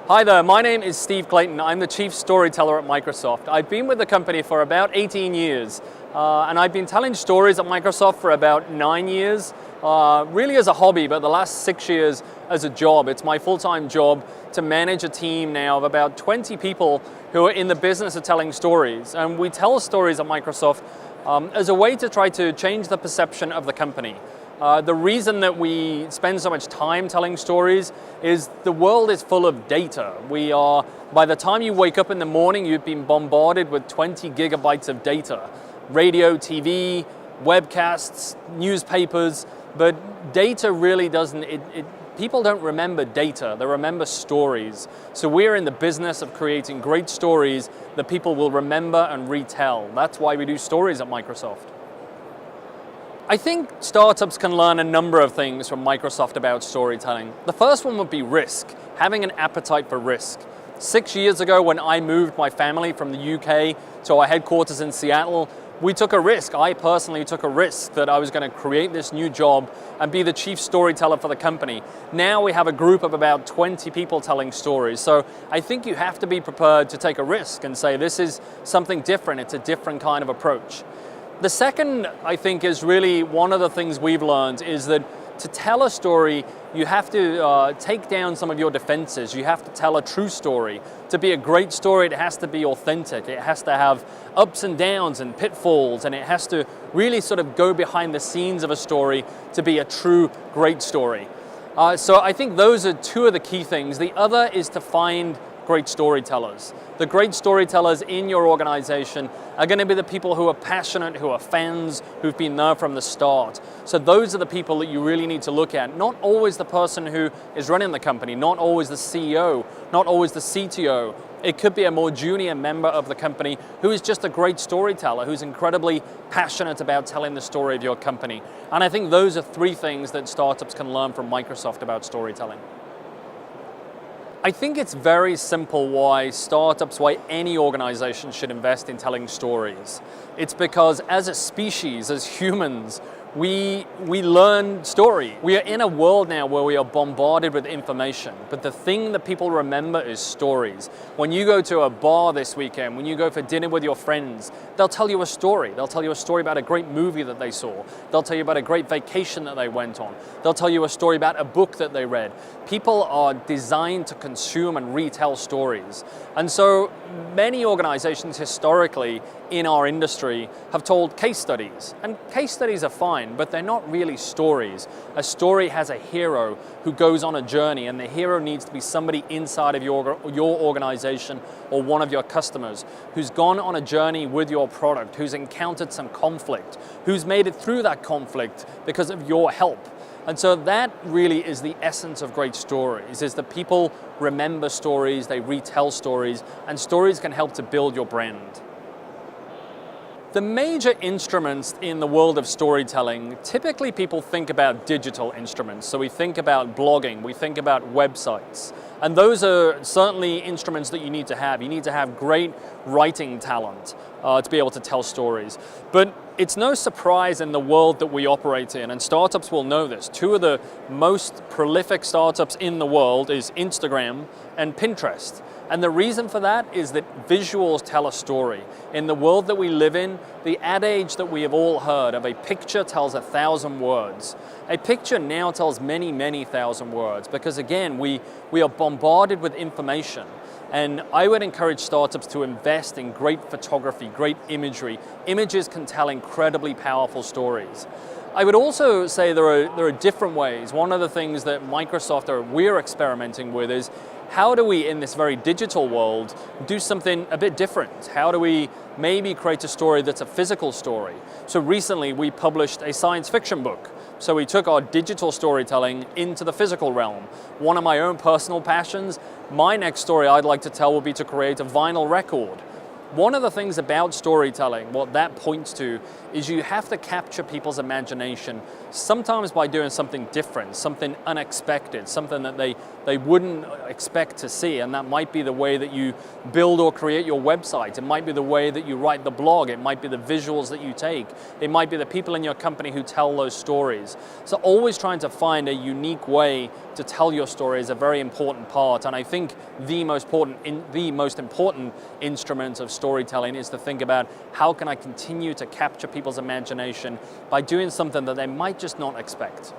Hi there, my name is Steve Clayton. I'm the Chief Storyteller at Microsoft. I've been with the company for about 18 years, and I've been telling stories at Microsoft for about 9 years, really as a hobby, but the last 6 years as a job. It's my full-time job to manage a team now of about 20 people who are in the business of telling stories. And we tell stories at Microsoft as a way to try to change the perception of the company. The reason that we spend so much time telling stories is the world is full of data. By the time you wake up in the morning, you've been bombarded with 20 gigabytes of data. Radio, TV, webcasts, newspapers, but data really doesn't, people don't remember data, they remember stories. So we're in the business of creating great stories that people will remember and retell. That's why we do stories at Microsoft. I think startups can learn a number of things from Microsoft about storytelling. The first one would be risk, having an appetite for risk. 6 years ago, when I moved my family from the UK to our headquarters in Seattle, we took a risk. I personally took a risk that I was going to create this new job and be the chief storyteller for the company. Now we have a group of about 20 people telling stories. So I think you have to be prepared to take a risk and say, this is something different. It's a different kind of approach. The second, I think, is really one of the things we've learned is that to tell a story, you have to take down some of your defenses. You have to tell a true story. To be a great story, it has to be authentic. It has to have ups and downs and pitfalls, and it has to really sort of go behind the scenes of a story to be a true, great story. So I think those are two of the key things. The other is to find great storytellers. The great storytellers in your organization are going to be the people who are passionate, who are fans, who've been there from the start. So those are the people that you really need to look at. Not always the person who is running the company, not always the CEO, not always the CTO. It could be a more junior member of the company who is just a great storyteller, who's incredibly passionate about telling the story of your company. And I think those are three things that startups can learn from Microsoft about storytelling. I think it's very simple why startups, why any organization should invest in telling stories. It's because as a species, as humans, we learn story. We are in a world now where we are bombarded with information, but the thing that people remember is stories. When you go to a bar this weekend, when you go for dinner with your friends, they'll tell you a story. They'll tell you a story about a great movie that they saw. They'll tell you about a great vacation that they went on. They'll tell you a story about a book that they read. People are designed to consume and retell stories. And so many organizations historically in our industry have told case studies. And case studies are fine, but they're not really stories. A story has a hero who goes on a journey, and the hero needs to be somebody inside of your organization or one of your customers who's gone on a journey with your product, who's encountered some conflict, who's made it through that conflict because of your help. And so that really is the essence of great stories, is that people remember stories, they retell stories, and stories can help to build your brand. The major instruments in the world of storytelling, typically people think about digital instruments. So we think about blogging, we think about websites. And those are certainly instruments that you need to have. You need to have great writing talent to be able to tell stories. But it's no surprise in the world that we operate in, and startups will know this. Two of the most prolific startups in the world is Instagram and Pinterest. And the reason for that is that visuals tell a story. In the world that we live in, the adage that we have all heard of a picture tells 1,000 words. A picture now tells many, many thousand words because again, we are bombarded with information. And I would encourage startups to invest in great photography, great imagery. Images can tell incredibly powerful stories. I would also say there are different ways. One of the things that Microsoft we're experimenting with is how do we, in this very digital world, do something a bit different? How do we maybe create a story that's a physical story? So recently we published a science fiction book. So we took our digital storytelling into the physical realm. One of my own personal passions, my next story I'd like to tell will be to create a vinyl record. One of the things about storytelling, what that points to, is you have to capture people's imagination, sometimes by doing something different, something unexpected, something that they they wouldn't expect to see. And that might be the way that you build or create your website. It might be the way that you write the blog. It might be the visuals that you take. It might be the people in your company who tell those stories. So always trying to find a unique way to tell your story is a very important part. And I think the most important instrument of storytelling is to think about how can I continue to capture people's imagination by doing something that they might just not expect.